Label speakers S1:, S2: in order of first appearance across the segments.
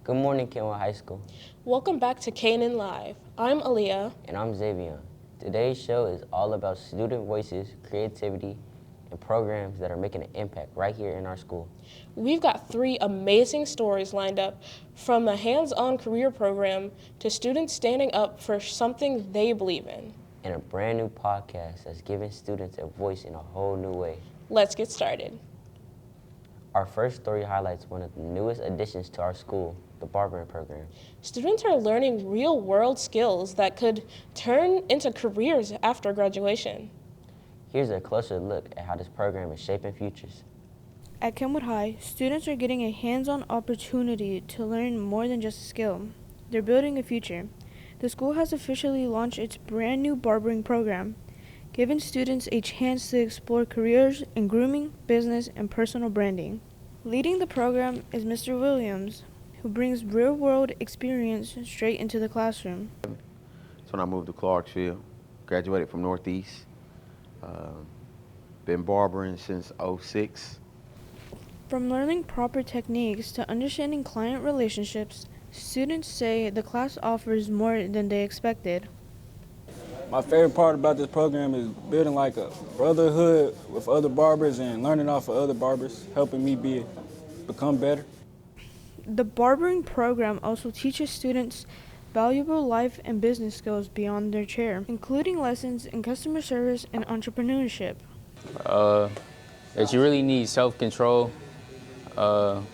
S1: Good morning, Kenwood High School.
S2: Welcome back to KNN Live. I'm Alliyah.
S1: And I'm Za'veon. Today's show is all about student voices, creativity, and programs that are making an impact right here in our school.
S2: We've got 3 amazing stories lined up, from the hands-on career program to students standing up for something they believe in.
S1: And a brand new podcast that's giving students a voice in a whole new way.
S2: Let's get started.
S1: Our first story highlights one of the newest additions to our school, the Barbering program.
S2: Students are learning real-world skills that could turn into careers after graduation.
S1: Here's a closer look at how this program is shaping futures.
S3: At Kenwood High, students are getting a hands-on opportunity to learn more than just a skill. They're building a future. The school has officially launched its brand new barbering program, giving students a chance to explore careers in grooming, business, and personal branding. Leading the program is Mr. Williams, who brings real-world experience straight into the classroom.
S4: That's when I moved to Clarksville, graduated from Northeast. Been barbering since '06.
S3: From learning proper techniques to understanding client relationships, students say the class offers more than they expected.
S5: My favorite part about this program is building like a brotherhood with other barbers and learning off of other barbers, helping me become better.
S3: The barbering program also teaches students valuable life and business skills beyond their chair, including lessons in customer service and entrepreneurship.
S6: That you really need self-control. You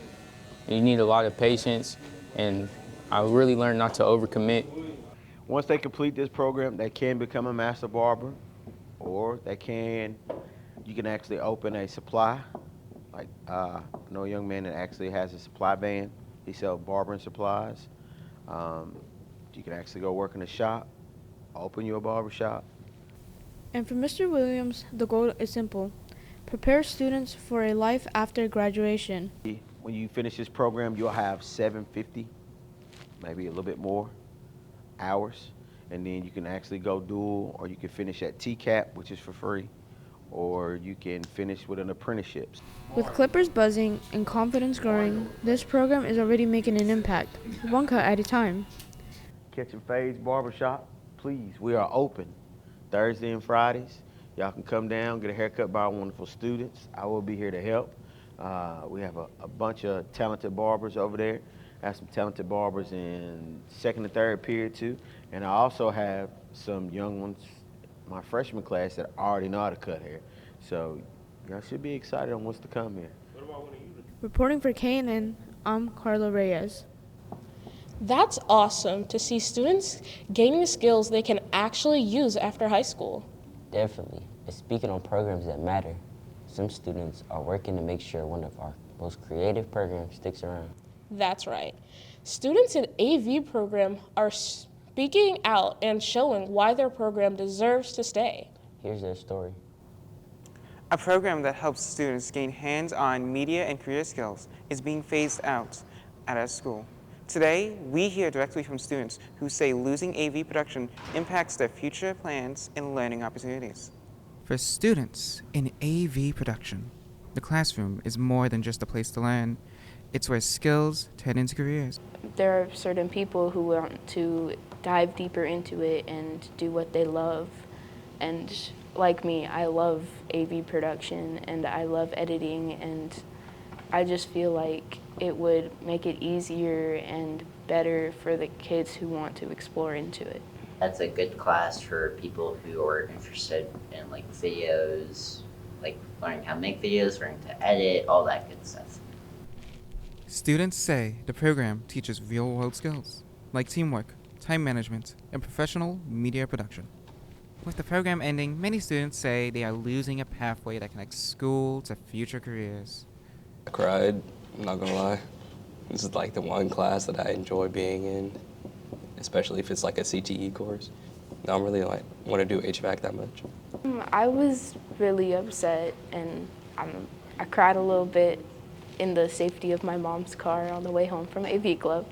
S6: need a lot of patience, and I really learned not to overcommit.
S4: Once they complete this program, they can become a master barber, or you can actually open a supply. Like I know a young man that actually has a supply van. He sells barbering supplies. You can actually go work in a shop, open your barber shop.
S3: And for Mr. Williams, the goal is simple: prepare students for a life after graduation.
S4: When you finish this program, you'll have 750, maybe a little bit more, hours. And then you can actually go dual, or you can finish at TCAP, which is for free, or you can finish with an apprenticeship.
S3: With clippers buzzing and confidence growing, this program is already making an impact, one cut at a time.
S4: Catch and Fades Barbershop, please, we are open Thursday and Fridays. Y'all can come down, get a haircut by our wonderful students. I will be here to help. We have a bunch of talented barbers over there. I have some talented barbers in second and third period too. And I also have some young ones, my freshman class, that already know how to cut hair. So y'all should be excited on what's to come here.
S3: Reporting for KNN, I'm Carla Reyes.
S2: That's awesome to see students gaining skills they can actually use after high school.
S1: Definitely. And speaking on programs that matter, some students are working to make sure one of our most creative programs sticks around.
S2: That's right. Students in AV program are speaking out and showing why their program deserves to stay.
S1: Here's their story.
S7: A program that helps students gain hands-on media and career skills is being phased out at our school. Today, we hear directly from students who say losing AV production impacts their future plans and learning opportunities.
S8: For students in AV production, the classroom is more than just a place to learn. It's where skills turn into careers.
S9: There are certain people who want to dive deeper into it and do what they love. And like me, I love AV production and I love editing, and I just feel like it would make it easier and better for the kids who want to explore into it.
S10: That's a good class for people who are interested in like videos, like learning how to make videos, learning to edit, all that good stuff.
S8: Students say the program teaches real-world skills, like teamwork, time management, and professional media production. With the program ending, many students say they are losing a pathway that connects school to future careers.
S11: I cried, I'm not gonna lie. This is like the one class that I enjoy being in, especially if it's like a CTE course. I don't really want to do HVAC that much.
S9: I was really upset, and I cried a little bit in the safety of my mom's car on the way home from AV Club,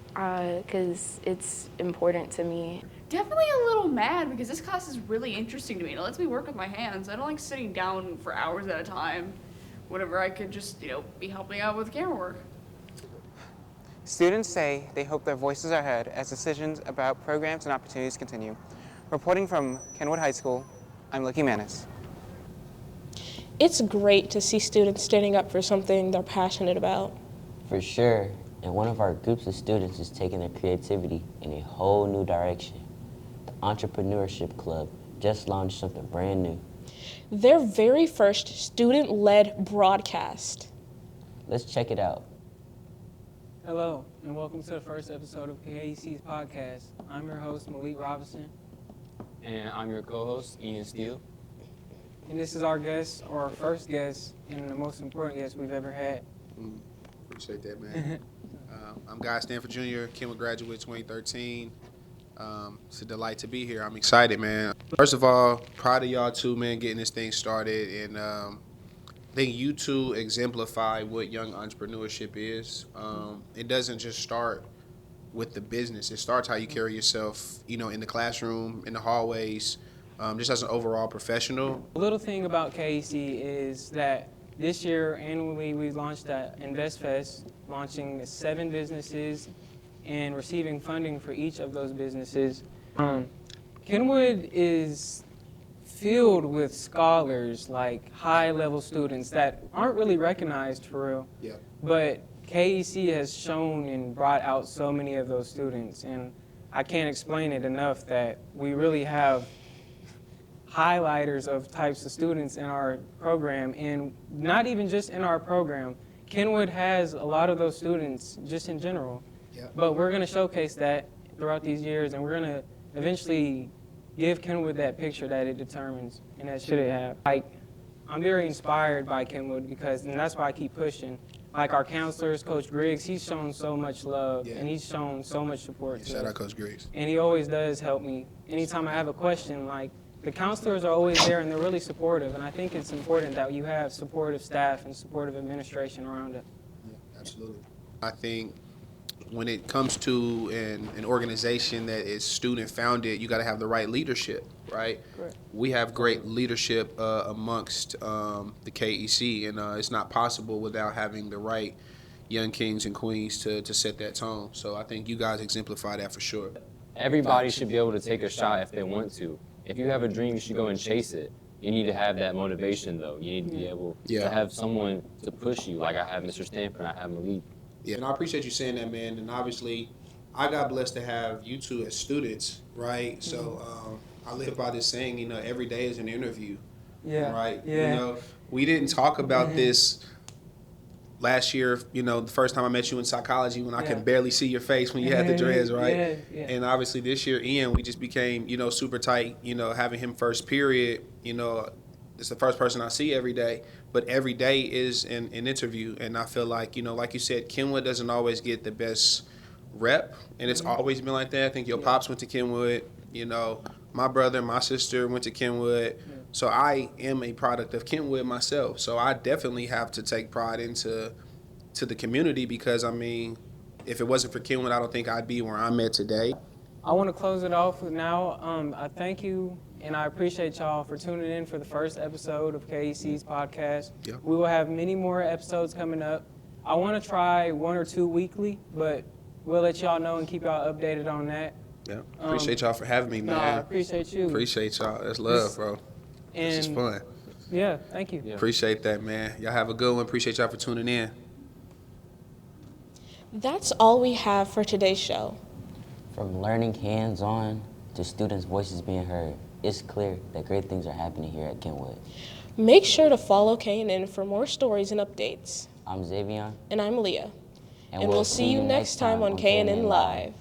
S9: because it's important to me.
S12: Definitely a little mad because this class is really interesting to me. It lets me work with my hands. I don't like sitting down for hours at a time whenever I could just, be helping out with camera work.
S7: Students say they hope their voices are heard as decisions about programs and opportunities continue. Reporting from Kenwood High School, I'm Loki Manis.
S2: It's great to see students standing up for something they're passionate about.
S1: For sure, and one of our groups of students is taking their creativity in a whole new direction. The Entrepreneurship Club just launched something brand new.
S2: Their very first student-led broadcast.
S1: Let's check it out.
S13: Hello, and welcome to the first episode of KEC's podcast. I'm your host, Malik Robinson.
S6: And I'm your co-host, Ian Steele.
S13: And this is our guest, or our first guest, and the most important guest we've ever had.
S14: Appreciate that, man. I'm Guy Stanford Jr., Kenwood graduate 2013. It's a delight to be here. I'm excited, man. First of all, proud of y'all too, man, getting this thing started. And I think you two exemplify what young entrepreneurship is. It doesn't just start with the business. It starts how you carry yourself, in the classroom, in the hallways, just as an overall professional.
S13: The little thing about KEC is that this year, annually, we launched the Invest Fest, launching 7 businesses and receiving funding for each of those businesses. Kenwood is filled with scholars, like high-level students that aren't really recognized for real.
S14: Yeah.
S13: But KEC has shown and brought out so many of those students, and I can't explain it enough that we really have highlighters of types of students in our program, and not even just in our program. Kenwood has a lot of those students just in general.
S14: Yeah.
S13: But we're going to showcase that throughout these years, and we're going to eventually give Kenwood that picture that it determines and that should it have. I'm very inspired by Kenwood and that's why I keep pushing. Like our counselors, Coach Griggs, he's shown so much love, and he's shown so much support.
S14: Shout out Coach Griggs.
S13: And he always does help me. Anytime I have a question, the counselors are always there and they're really supportive, and I think it's important that you have supportive staff and supportive administration around it.
S14: Yeah, absolutely. I think when it comes to an organization that is student founded, you got to have the right leadership, right?
S13: Correct.
S14: We have great leadership amongst the KEC, and it's not possible without having the right young kings and queens to set that tone. So I think you guys exemplify that for sure.
S6: Everybody should be able to take a shot if they want to. If you have a dream, you should go and chase it. You need to have that motivation, though. You need to be able to have someone to push you, like I have Mr. Stanford, I have Malik.
S14: Yeah, and I appreciate you saying that, man. And obviously, I got blessed to have you two as students, right? So I live by this saying, every day is an interview, right?
S13: Yeah.
S14: We didn't talk about this last year, the first time I met you in psychology when I could barely see your face when you had the dreads, right?
S13: Yeah.
S14: And obviously this year, Ian, we just became, super tight, having him first period, it's the first person I see every day, but every day is an interview. And I feel like, like you said, Kenwood doesn't always get the best rep, and it's always been like that. I think your pops went to Kenwood, my brother, my sister went to Kenwood. So I am a product of Kenwood myself. So I definitely have to take pride into the community because, if it wasn't for Kenwood, I don't think I'd be where I'm at today.
S13: I want to close it off now. I thank you and I appreciate y'all for tuning in for the first episode of KEC's podcast.
S14: Yeah.
S13: We will have many more episodes coming up. I want to try 1 or 2 weekly, but we'll let y'all know and keep y'all updated on that.
S14: Yeah, appreciate y'all for having me, man.
S13: No, I appreciate you.
S14: Appreciate y'all. That's love, bro. This is fun.
S13: Yeah, thank you.
S14: Appreciate that, man. Y'all have a good one. Appreciate y'all for tuning in.
S2: That's all we have for today's show.
S1: From learning hands-on to students' voices being heard, it's clear that great things are happening here at Kenwood.
S2: Make sure to follow KNN for more stories and updates.
S1: I'm Za'veon.
S2: And I'm Alliyah.
S1: And
S2: we'll see you next time on KNN Live.